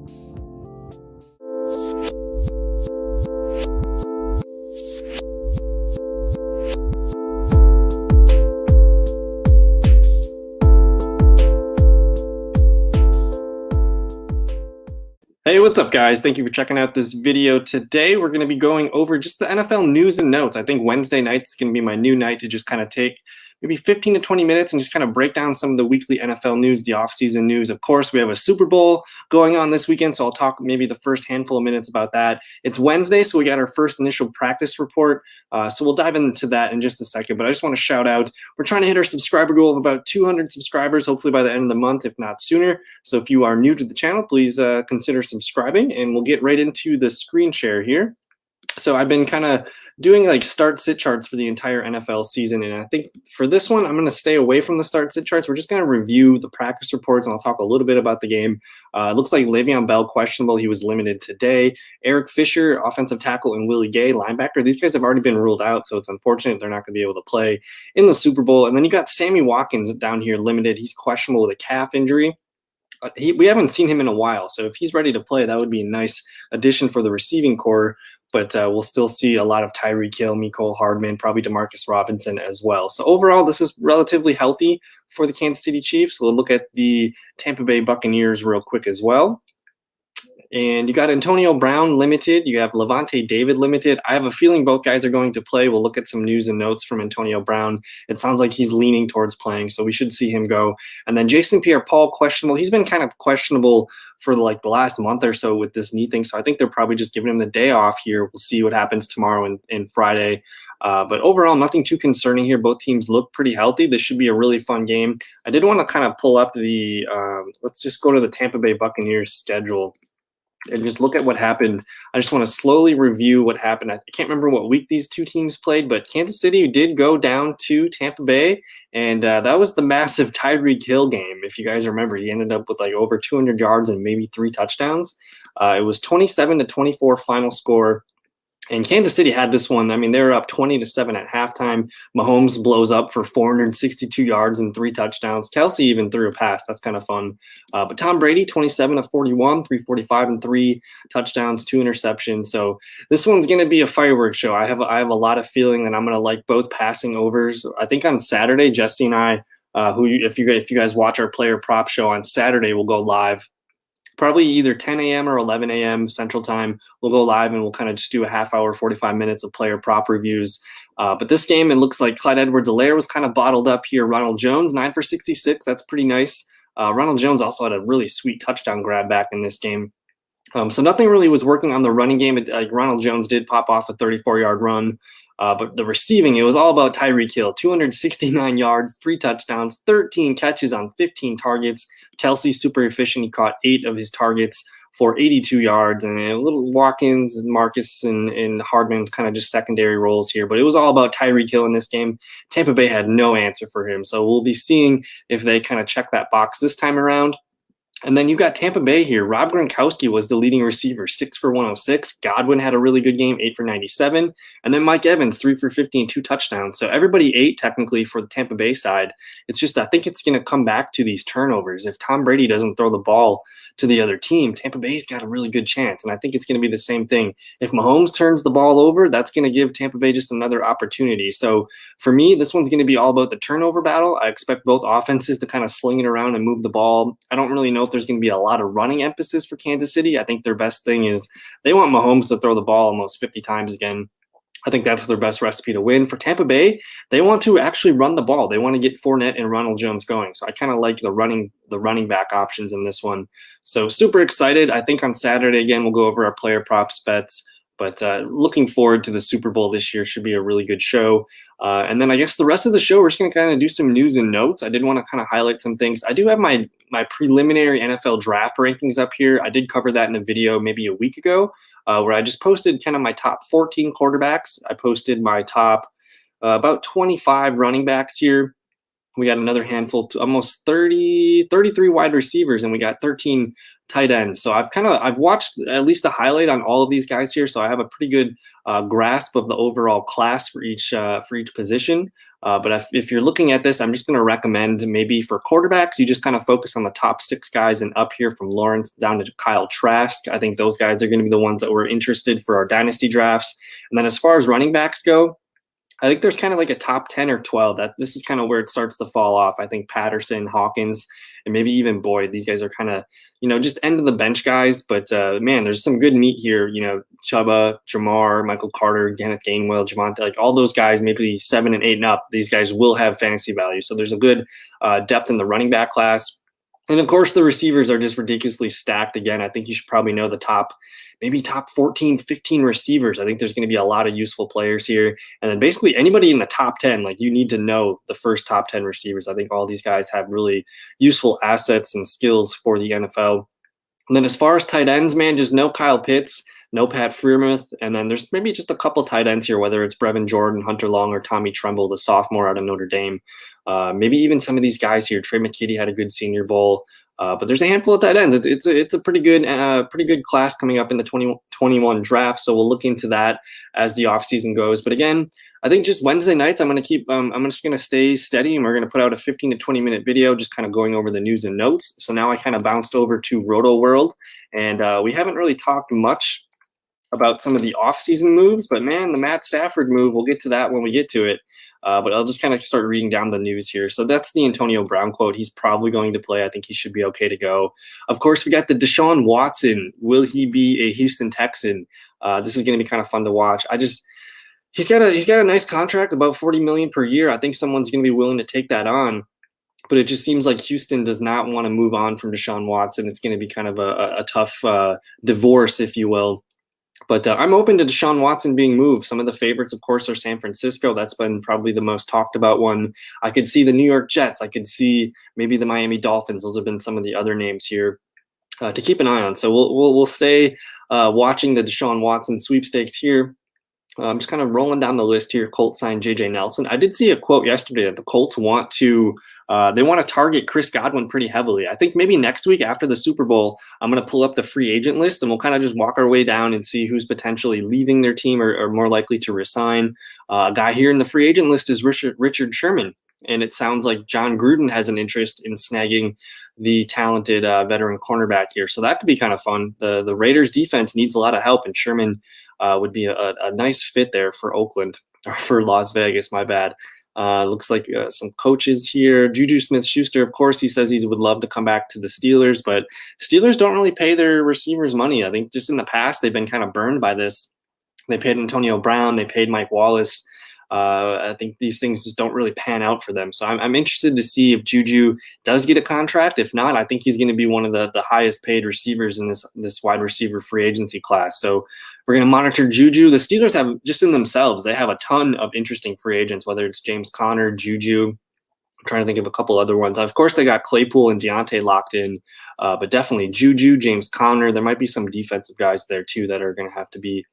Hey, what's up, guys? Thank you for checking out this video. Today, we're going to be going over just the NFL news and notes. I think Wednesday night is going to be my new night to just kind of take maybe 15 to 20 minutes and just kind of break down some of the weekly NFL news, the offseason news. Of course, we have a Super Bowl going on this weekend, so I'll talk maybe the first handful of minutes about that. It's Wednesday, so we got our first initial practice report, so we'll dive into that in just a second. But I just want to shout out, we're trying to hit our subscriber goal of about 200 subscribers, hopefully by the end of the month, if not sooner. So if you are new to the channel, please consider subscribing, and we'll get right into the screen share here. So I've been kind of doing like start-sit charts for the entire NFL season, and I think for this one, I'm going to stay away from the start-sit charts. We're just going to review the practice reports, and I'll talk a little bit about the game. It looks like Le'Veon Bell questionable. He was limited today. Eric Fisher, offensive tackle, and Willie Gay, linebacker. These guys have already been ruled out, so it's unfortunate they're not going to be able to play in the Super Bowl. And then you got Sammy Watkins down here limited. He's questionable with a calf injury. We haven't seen him in a while, so if he's ready to play, that would be a nice addition for the receiving core. But we'll still see a lot of Tyreek Hill, Mecole Hardman, probably Demarcus Robinson as well. So overall, this is relatively healthy for the Kansas City Chiefs. We'll look at the Tampa Bay Buccaneers real quick as well. And you got Antonio Brown limited. You have Levante David limited. I have a feeling both guys are going to play. We'll look at some news and notes from Antonio Brown. It sounds like he's leaning towards playing, so we should see him go. And then Jason Pierre-Paul, questionable. He's been kind of questionable for like the last month or so with this knee thing, so I think they're probably just giving him the day off here. We'll see what happens tomorrow and Friday. But overall, nothing too concerning here. Both teams look pretty healthy. This should be a really fun game. I did want to kind of pull up the let's just go to the Tampa Bay Buccaneers schedule and just look at what happened. I just want to slowly review what happened. I can't remember what week these two teams played, but Kansas City did go down to Tampa Bay, and that was the massive Tyreek Hill game. If you guys remember, he ended up with like over 200 yards and maybe 3 touchdowns. It was 27-24 final score. And Kansas City had this one. I mean, they were up 20-7 at halftime. Mahomes blows up for 462 yards and 3 touchdowns. Kelsey even threw a pass. That's kind of fun. But Tom Brady, 27-41, 345 and 3 touchdowns, 2 interceptions. So this one's going to be a fireworks show. I have a lot of feeling that I'm going to like both passing overs. I think on Saturday, Jesse and I, if you guys watch our player prop show on Saturday, we'll go live. Probably either 10 a.m. or 11 a.m. Central Time. We'll go live and we'll kind of just do a half hour, 45 minutes of player prop reviews. But this game, it looks like Clyde Edwards-Helaire was kind of bottled up here. Ronald Jones, 9 for 66. That's pretty nice. Ronald Jones also had a really sweet touchdown grab back in this game. So nothing really was working on the running game. Like Ronald Jones did pop off a 34-yard run. But the receiving, it was all about Tyreek Hill. 269 yards, 3 touchdowns, 13 catches on 15 targets. Kelsey, super efficient. He caught 8 of his targets for 82 yards. And a little Watkins, Marcus, and Hardman kind of just secondary roles here. But it was all about Tyreek Hill in this game. Tampa Bay had no answer for him. So we'll be seeing if they kind of check that box this time around. And then you got Tampa Bay here. Rob Gronkowski was the leading receiver, 6 for 106. Godwin had a really good game, 8 for 97. And then Mike Evans, 3 for 50 and 2 touchdowns. So everybody 8 technically for the Tampa Bay side. It's just I think it's going to come back to these turnovers. If Tom Brady doesn't throw the ball to the other team, Tampa Bay's got a really good chance. And I think it's going to be the same thing. If Mahomes turns the ball over, that's going to give Tampa Bay just another opportunity. So for me, this one's going to be all about the turnover battle. I expect both offenses to kind of sling it around and move the ball. I don't really know if there's going to be a lot of running emphasis for Kansas City. I think their best thing is they want Mahomes to throw the ball almost 50 times again. I think that's their best recipe to win. For Tampa Bay, they want to actually run the ball. They want to get Fournette and Ronald Jones going. So I kind of like the running back options in this one. So super excited. I think on Saturday, again, we'll go over our player props bets. But looking forward to the Super Bowl this year. Should be a really good show. And then I guess the rest of the show, we're just going to kind of do some news and notes. I did want to kind of highlight some things. I do have my preliminary NFL draft rankings up here. I did cover that in a video maybe a week ago where I just posted kind of my top 14 quarterbacks. I posted my top about 25 running backs here. We got another handful, to almost 33 wide receivers, and we got 13 tight ends. So I've watched at least a highlight on all of these guys here, so I have a pretty good grasp of the overall class for each position. But if you're looking at this, I'm just going to recommend maybe for quarterbacks, you just kind of focus on the top 6 guys and up here from Lawrence down to Kyle Trask. I think those guys are going to be the ones that we're interested for our dynasty drafts. And then as far as running backs go, I think there's kind of like a top 10 or 12. That this is kind of where it starts to fall off. I think Patterson, Hawkins, and maybe even Boyd. These guys are kind of, just end of the bench guys. But man, there's some good meat here. Chuba, Jamar, Michael Carter, Kenneth Gainwell, Javonte, like all those guys, maybe 7 and 8 and up. These guys will have fantasy value. So there's a good depth in the running back class. And of course, the receivers are just ridiculously stacked. Again, I think you should probably know the maybe top 14, 15 receivers. I think there's going to be a lot of useful players here. And then basically anybody in the top 10, like you need to know the first top 10 receivers. I think all these guys have really useful assets and skills for the NFL. And then as far as tight ends, man, just no Kyle Pitts, no Pat Freiermuth, and then there's maybe just a couple tight ends here, whether it's Brevin Jordan, Hunter Long, or Tommy Tremble, the sophomore out of Notre Dame. Maybe even some of these guys here. Trey McKitty had a good Senior Bowl, but there's a handful of tight ends. It's a pretty good class coming up in the 2021 draft. So we'll look into that as the offseason goes. But again, I think just Wednesday nights, I'm just going to stay steady, and we're going to put out a 15 to 20 minute video just kind of going over the news and notes. So now I kind of bounced over to Roto World, and we haven't really talked much about some of the offseason moves, but man, the Matt Stafford move, we'll get to that when we get to it. But I'll just kind of start reading down the news here. So that's the Antonio Brown quote. He's probably going to play. I think he should be okay to go. Of course, we got the Deshaun Watson. Will he be a Houston Texan? This is going to be kind of fun to watch. He's got a nice contract, about $40 million per year. I think someone's going to be willing to take that on. But it just seems like Houston does not want to move on from Deshaun Watson. It's going to be kind of a tough divorce, if you will. But I'm open to Deshaun Watson being moved. Some of the favorites, of course, are San Francisco. That's been probably the most talked about one. I could see the New York Jets. I could see maybe the Miami Dolphins. Those have been some of the other names here to keep an eye on. So we'll stay watching the Deshaun Watson sweepstakes here. I'm just kind of rolling down the list here. Colts signed J.J. Nelson. I did see a quote yesterday that the Colts want to target Chris Godwin pretty heavily. I think maybe next week after the Super Bowl, I'm going to pull up the free agent list, and we'll kind of just walk our way down and see who's potentially leaving their team or more likely to resign. A guy here in the free agent list is Richard Sherman. And it sounds like John Gruden has an interest in snagging the talented veteran cornerback here. So that could be kind of fun. The Raiders defense needs a lot of help, and Sherman would be a nice fit there for Oakland, or for Las Vegas, my bad. Looks like some coaches here. Juju Smith-Schuster, of course, he says he would love to come back to the Steelers, but Steelers don't really pay their receivers money. I think just in the past, they've been kind of burned by this. They paid Antonio Brown. They paid Mike Wallace. I think these things just don't really pan out for them. So I'm interested to see if Juju does get a contract. If not, I think he's going to be one of the highest paid receivers in this wide receiver free agency class. So we're going to monitor Juju. The Steelers have, just in themselves, they have a ton of interesting free agents, whether it's James Conner, Juju. I'm trying to think of a couple other ones. Of course, they got Claypool and Deontay locked in, but definitely Juju, James Conner. There might be some defensive guys there too that are going to have to be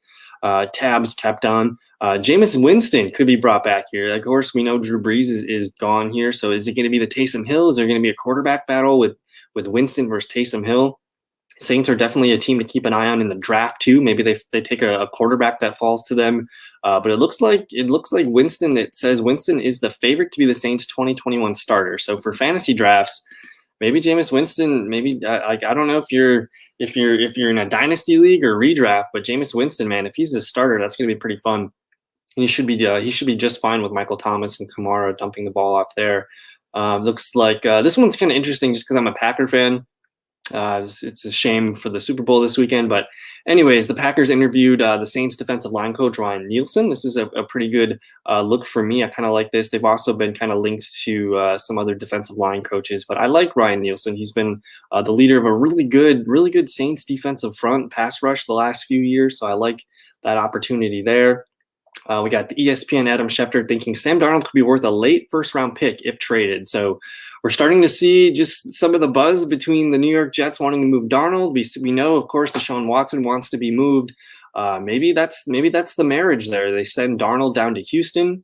tabs kept on. Jameis Winston could be brought back here. Of course, we know Drew Brees is gone here. So is it going to be the Taysom Hill? Is there going to be a quarterback battle with Winston versus Taysom Hill? Saints are definitely a team to keep an eye on in the draft too. Maybe they take a quarterback that falls to them. But it looks like Winston. It says Winston is the favorite to be the Saints' 2021 starter. So for fantasy drafts, maybe Jameis Winston. Maybe I don't know if you're in a dynasty league or redraft, but Jameis Winston, man, if he's a starter, that's going to be pretty fun. And he should be just fine with Michael Thomas and Kamara dumping the ball off there. Looks like this one's kind of interesting just because I'm a Packer fan. It's a shame for the Super Bowl this weekend. But anyways, the Packers interviewed the Saints defensive line coach, Ryan Nielsen. This is a pretty good look for me. I kind of like this. They've also been kind of linked to some other defensive line coaches. But I like Ryan Nielsen. He's been the leader of a really good Saints defensive front pass rush the last few years. So I like that opportunity there. We got the ESPN Adam Schefter thinking Sam Darnold could be worth a late first-round pick if traded. So we're starting to see just some of the buzz between the New York Jets wanting to move Darnold. We know, of course, Deshaun Watson wants to be moved. Maybe that's the marriage there. They send Darnold down to Houston,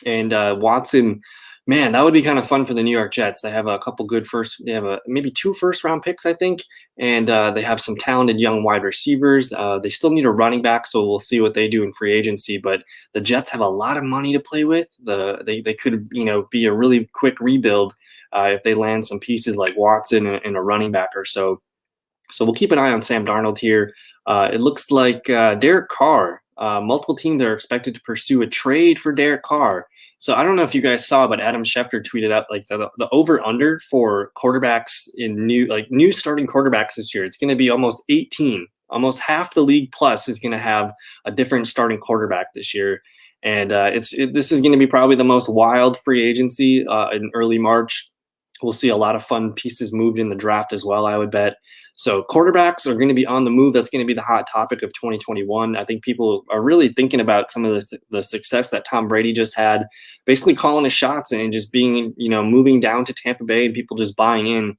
and Watson Man, that would be kind of fun for the New York Jets. They have a couple good they have maybe 2 first-round picks, I think, and they have some talented young wide receivers. They still need a running back, so we'll see what they do in free agency. But the Jets have a lot of money to play with. They could be a really quick rebuild if they land some pieces like Watson and a running back or so. So we'll keep an eye on Sam Darnold here. It looks like Derek Carr. Multiple teams are expected to pursue a trade for Derek Carr. So I don't know if you guys saw, but Adam Schefter tweeted out like the over under for quarterbacks in new starting quarterbacks this year. It's going to be almost 18. Almost half the league plus is going to have a different starting quarterback this year. And this is going to be probably the most wild free agency in early March. We'll see a lot of fun pieces moved in the draft as well, I would bet. So quarterbacks are going to be on the move. That's going to be the hot topic of 2021. I think people are really thinking about some of the success that Tom Brady just had, basically calling his shots and just being, moving down to Tampa Bay and people just buying in.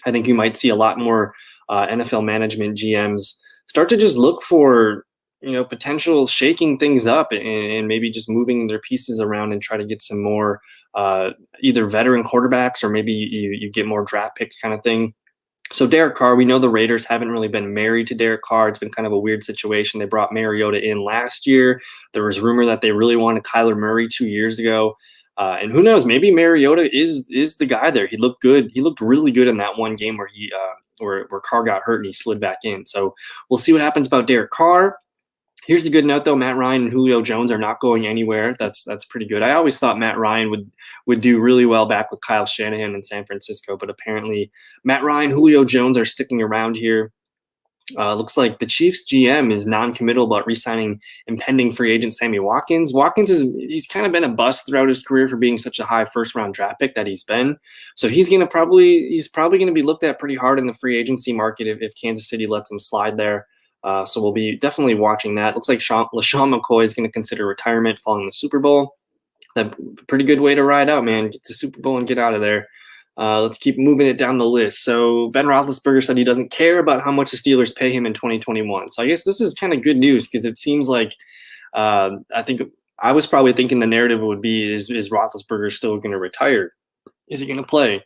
I think you might see a lot more NFL management GMs start to just look for, potential shaking things up and maybe just moving their pieces around and try to get some more either veteran quarterbacks or maybe you get more draft picks kind of thing. So Derek Carr, we know the Raiders haven't really been married to Derek Carr. It's been kind of a weird situation. They brought Mariota in last year. There was rumor that they really wanted Kyler Murray 2 years ago. And who knows, maybe Mariota is the guy there. He looked good. He looked really good in that one game where Carr got hurt and he slid back in. So we'll see what happens about Derek Carr. Here's a good note, though. Matt Ryan and Julio Jones are not going anywhere. That's pretty good. I always thought Matt Ryan would do really well back with Kyle Shanahan in San Francisco, but apparently Matt Ryan, Julio Jones are sticking around here. Looks like the Chiefs GM is non-committal about re-signing impending free agent Sammy Watkins. He's kind of been a bust throughout his career for being such a high first-round draft pick that he's been. So he's probably going to be looked at pretty hard in the free agency market if Kansas City lets him slide there. So we'll be definitely watching that. Looks like LaShawn McCoy is going to consider retirement following the Super Bowl. That's a pretty good way to ride out, man. Get to Super Bowl and get out of there. Let's keep moving it down the list. So Ben Roethlisberger said he doesn't care about how much the Steelers pay him in 2021. So I guess this is kind of good news because it seems like I think I was probably thinking the narrative would be is Roethlisberger still going to retire? Is he going to play?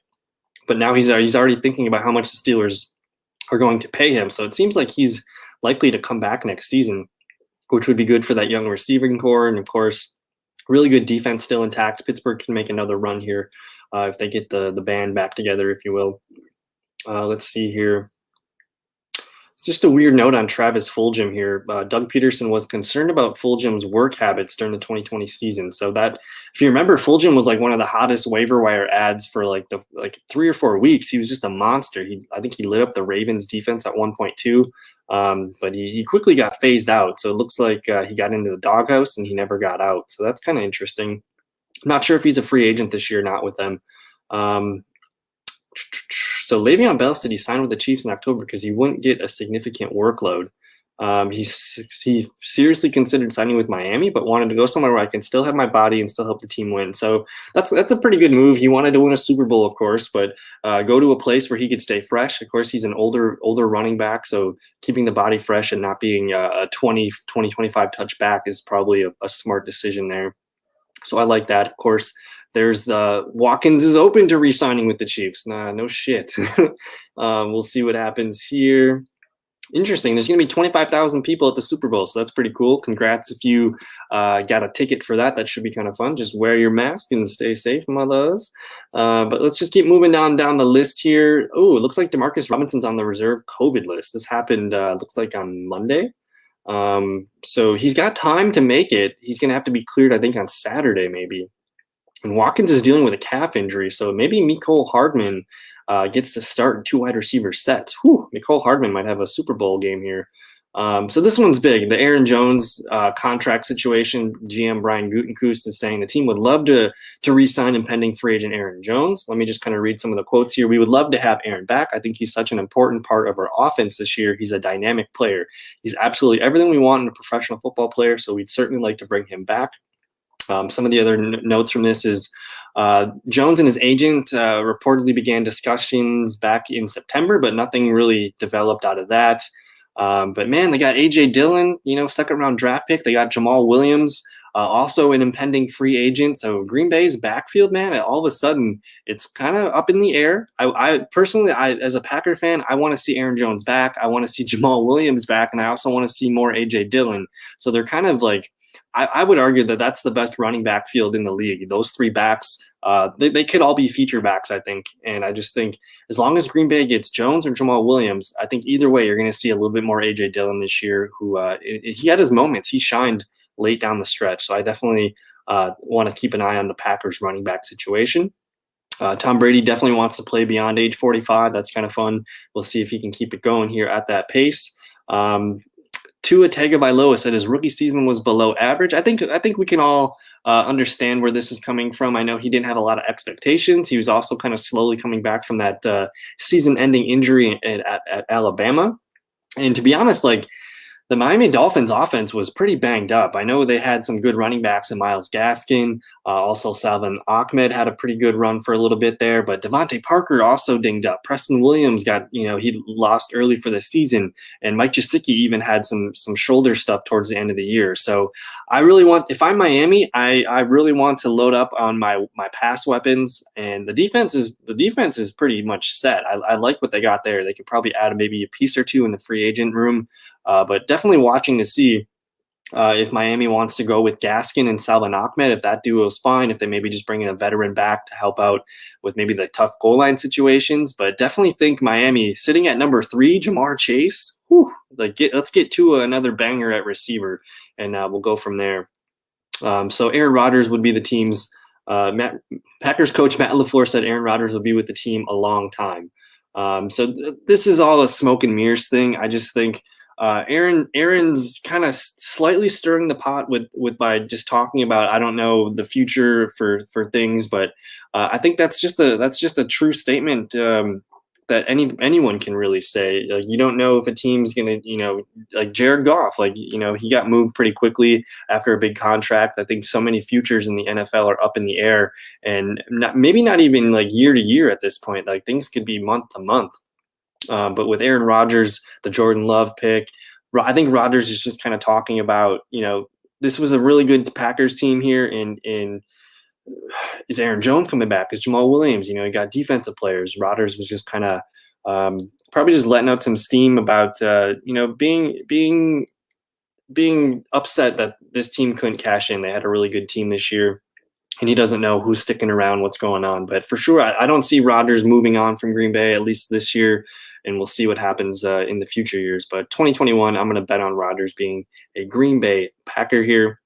But now he's already thinking about how much the Steelers are going to pay him. So it seems like he's likely to come back next season, which would be good for that young receiving core. And of course, really good defense still intact. Pittsburgh can make another run here if they get the band back together, if you will. Let's see here. It's just a weird note on Travis Fulgham here. Doug Peterson was concerned about Fulgham's work habits during the 2020 season. So that, if you remember, Fulgham was like one of the hottest waiver wire ads for like 3 or 4 weeks. He was just a monster. I think he lit up the Ravens defense at 1.2, but he quickly got phased out. So it looks like he got into the doghouse and he never got out. So that's kind of interesting. I'm not sure if he's a free agent this year, not with them. So Le'Veon Bell said he signed with the Chiefs in October because he wouldn't get a significant workload. He seriously considered signing with Miami, but wanted to go somewhere where I can still have my body and still help the team win. So that's a pretty good move. He wanted to win a Super Bowl, of course, but go to a place where he could stay fresh. Of course, he's an older running back, so keeping the body fresh and not being a 25 touch back is probably a smart decision there. So I like that. Of course, there's the Watkins is open to re-signing with the Chiefs. Nah, no shit. We'll see what happens here. Interesting. There's going to be 25,000 people at the Super Bowl, so that's pretty cool. Congrats if you got a ticket for that. That should be kind of fun. Just wear your mask and stay safe, my loves. But let's just keep moving down the list here. Oh, it looks like Demarcus Robinson's on the reserve COVID list. This happened, looks like on Monday. So he's got time to make it. He's going to have to be cleared, I think, on Saturday maybe. And Watkins is dealing with a calf injury, so maybe Mecole Hardman gets to start in 2 wide receiver sets. Whew, Mecole Hardman might have a Super Bowl game here. So this one's big. The Aaron Jones contract situation, GM Brian Gutekunst is saying the team would love to re-sign impending free agent Aaron Jones. Let me just kind of read some of the quotes here. We would love to have Aaron back. I think he's such an important part of our offense this year. He's a dynamic player. He's absolutely everything we want in a professional football player, so we'd certainly like to bring him back. Some of the other notes from this is Jones and his agent reportedly began discussions back in September, but nothing really developed out of that. But man, they got A.J. Dillon, second round draft pick. They got Jamal Williams, Also an impending free agent. So Green Bay's backfield, man, all of a sudden it's kind of up in the air. I personally, as a Packer fan, I want to see Aaron Jones back. I want to see Jamal Williams back, and I also want to see more A.J. Dillon. So they're kind of like, I would argue that that's the best running back field in the league. Those three backs, they could all be feature backs, I think. And I just think as long as Green Bay gets Jones or Jamal Williams, I think either way you're going to see a little bit more A.J. Dillon this year, who he had his moments. He shined late down the stretch. So I definitely want to keep an eye on the Packers running back situation. Tom Brady definitely wants to play beyond age 45. That's kind of fun. We'll see if he can keep it going here at that pace. Tua Tagovailoa said his rookie season was below average. I think we can all understand where this is coming from. I know he didn't have a lot of expectations. He was also kind of slowly coming back from that season-ending injury at Alabama. And to be honest, like, the Miami Dolphins offense was pretty banged up. I know they had some good running backs in Myles Gaskin. Also, Salvon Ahmed had a pretty good run for a little bit there, but Devontae Parker also dinged up. Preston Williams he lost early for the season, and Mike Gesicki even had some shoulder stuff towards the end of the year. So I really if I'm Miami, I really want to load up on my pass weapons, and the defense is pretty much set. I like what they got there. They could probably add maybe a piece or two in the free agent room. But definitely watching to see if Miami wants to go with Gaskin and Salvon Ahmed, if that duo is fine, if they maybe just bring in a veteran back to help out with maybe the tough goal line situations. But definitely think Miami sitting at number 3, Jamar Chase. Let's get to another banger at receiver, and we'll go from there. So Aaron Rodgers would be the team's Packers coach Matt LaFleur said Aaron Rodgers would be with the team a long time. This is all a smoke and mirrors thing. I just think Aaron's kind of slightly stirring the pot with by just talking about, I don't know, the future for things, but I think that's just a true statement that anyone can really say. Like, you don't know if a team's gonna, like Jared Goff, he got moved pretty quickly after a big contract. I think so many futures in the NFL are up in the air, and maybe not even like year to year at this point. Like, things could be month to month. But with Aaron Rodgers, the Jordan Love pick, I think Rodgers is just kind of talking about, this was a really good Packers team here. In is Aaron Jones coming back? Is Jamal Williams? You got defensive players. Rodgers was just kind of probably just letting out some steam about being upset that this team couldn't cash in. They had a really good team this year, and he doesn't know who's sticking around, what's going on. But for sure, I don't see Rodgers moving on from Green Bay, at least this year, and we'll see what happens in the future years. But 2021, I'm going to bet on Rodgers being a Green Bay Packer here.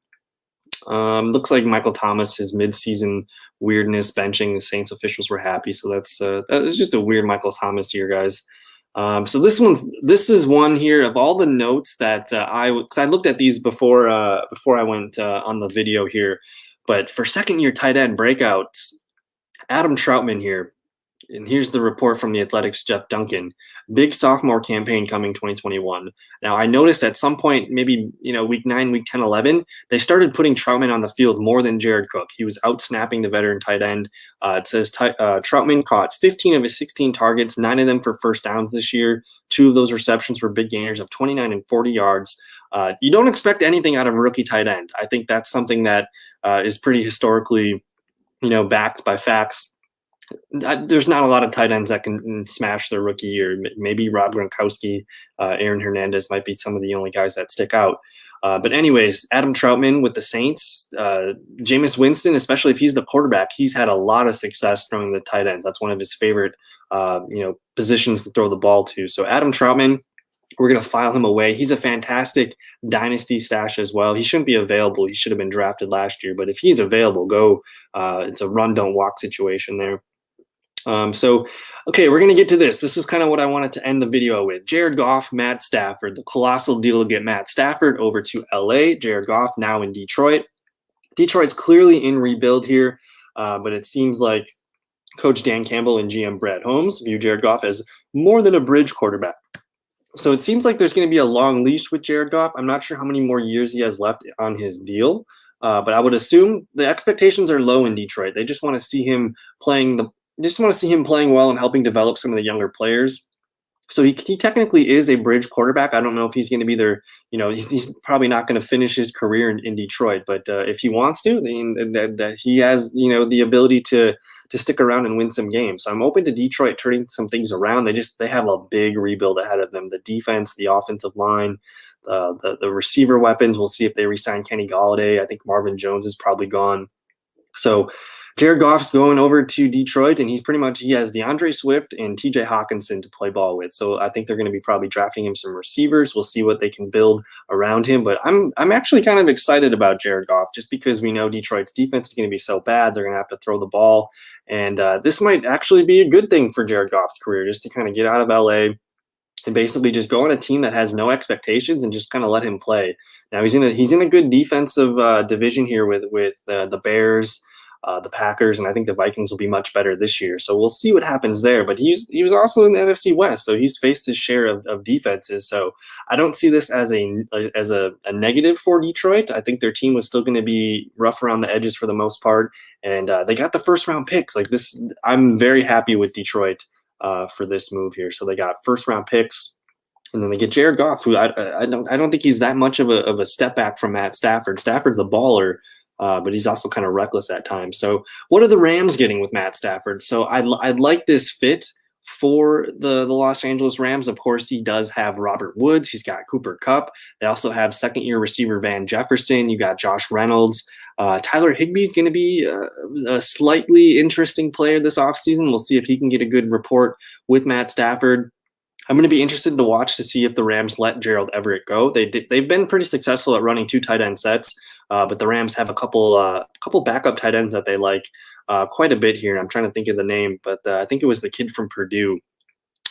Looks like Michael Thomas, his midseason weirdness benching, the Saints officials were happy. So that was just a weird Michael Thomas year, guys. So this is one here of all the notes that because I looked at these before I went on the video here. But for second-year tight end breakouts, Adam Troutman here, and here's the report from the Athletics' Jeff Duncan. Big sophomore campaign coming 2021. Now, I noticed at some point, maybe week 9, week 10, 11, they started putting Troutman on the field more than Jared Cook. He was out-snapping the veteran tight end. It says Troutman caught 15 of his 16 targets, 9 of them for first downs this year. 2 of those receptions were big gainers of 29 and 40 yards. You don't expect anything out of a rookie tight end. I think that's something that is pretty historically, backed by facts. There's not a lot of tight ends that can smash their rookie year. Maybe Rob Gronkowski, Aaron Hernandez might be some of the only guys that stick out. But anyways, Adam Troutman with the Saints, Jameis Winston, especially if he's the quarterback, he's had a lot of success throwing the tight ends. That's one of his favorite, positions to throw the ball to. So Adam Troutman, we're going to file him away. He's a fantastic dynasty stash as well. He shouldn't be available. He should have been drafted last year. But if he's available, go. It's a run, don't walk situation there. Okay, we're going to get to this. This is kind of what I wanted to end the video with. Jared Goff, Matt Stafford. The colossal deal to get Matt Stafford over to LA. Jared Goff now in Detroit. Detroit's clearly in rebuild here, but it seems like Coach Dan Campbell and GM Brad Holmes view Jared Goff as more than a bridge quarterback. So it seems like there's going to be a long leash with Jared Goff. I'm not sure how many more years he has left on his deal, but I would assume the expectations are low in Detroit. They just want to see him playing well and helping develop some of the younger players. So he technically is a bridge quarterback. I don't know if he's going to be their, he's probably not going to finish his career in Detroit, but if he wants to, then that he has, the ability to stick around and win some games. So I'm open to Detroit turning some things around. They have a big rebuild ahead of them. The defense, the offensive line, the receiver weapons. We'll see if they re-sign Kenny Golladay. I think Marvin Jones is probably gone. So Jared Goff's going over to Detroit, and he has DeAndre Swift and TJ Hawkinson to play ball with. So I think they're going to be probably drafting him some receivers. We'll see what they can build around him. But I'm actually kind of excited about Jared Goff just because we know Detroit's defense is going to be so bad. They're going to have to throw the ball. And this might actually be a good thing for Jared Goff's career, just to kind of get out of LA and basically just go on a team that has no expectations and just kind of let him play. Now he's in a good defensive division here with the Bears, the Packers, and I think the Vikings will be much better this year. So we'll see what happens there. But he was also in the NFC West, so he's faced his share of defenses. So I don't see this as a negative for Detroit. I think their team was still going to be rough around the edges for the most part, and they got the first round picks. Like this, I'm very happy with Detroit for this move here. So they got first round picks, and then they get Jared Goff, who I don't think he's that much of a step back from Matt Stafford. Stafford's a baller, but he's also kind of reckless at times. So what are the Rams getting with Matt Stafford? So I'd like this fit for the Los Angeles Rams. Of course, he does have Robert Woods. He's got Cooper Kupp. They also have second-year receiver Van Jefferson. You got Josh Reynolds. Tyler Higbee is going to be a slightly interesting player this offseason. We'll see if he can get a good rapport with Matt Stafford. I'm going to be interested to watch to see if the Rams let Gerald Everett go. They've been pretty successful at running two tight end sets, but the Rams have a couple backup tight ends that they like quite a bit here. I'm trying to think of the name, but I think it was the kid from Purdue.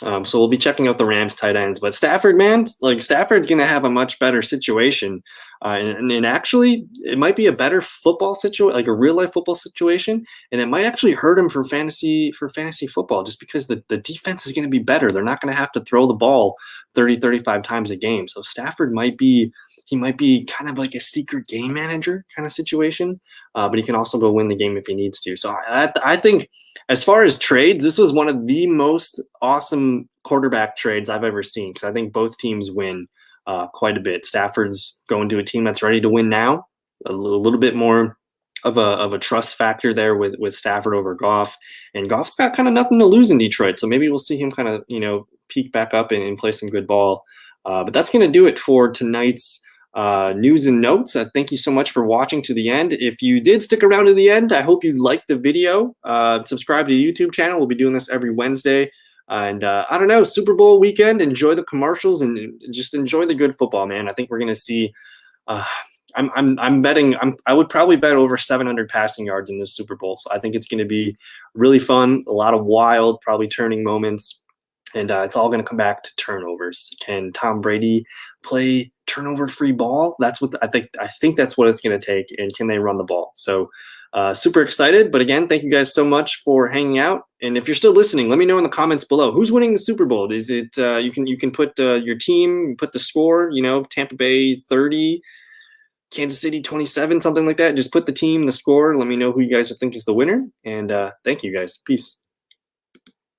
So we'll be checking out the Rams tight ends. But Stafford, man, like Stafford's going to have a much better situation. And actually, it might be a better football situation, like a real life football situation. And it might actually hurt him for fantasy football just because the defense is going to be better. They're not going to have to throw the ball 30, 35 times a game. So Stafford might be kind of like a secret game manager kind of situation, but he can also go win the game if he needs to. So I think as far as trades, this was one of the most awesome quarterback trades I've ever seen because I think both teams win quite a bit. Stafford's going to a team that's ready to win now, a little bit more of a trust factor there with Stafford over Goff, and Goff's got kind of nothing to lose in Detroit, so maybe we'll see him kind of peak back up and play some good ball. But that's going to do it for tonight's news and notes. Thank you so much for watching to the end. If you did stick around to the end, I hope you liked the video. Subscribe to the YouTube channel. We'll be doing this every Wednesday. And I don't know, Super Bowl weekend, enjoy the commercials and just enjoy the good football, man. I think we're going to see I'm betting I would probably bet over 700 passing yards in this Super Bowl. So I think it's going to be really fun, a lot of wild, probably turning moments. And it's all going to come back to turnovers. Can Tom Brady play turnover-free ball? That's what I think that's what it's going to take. And can they run the ball? So super excited. But again, thank you guys so much for hanging out. And if you're still listening, let me know in the comments below. Who's winning the Super Bowl? Is it you can put your team, put the score. Tampa Bay 30, Kansas City 27, something like that. Just put the team, the score. Let me know who you guys think is the winner. And thank you guys. Peace.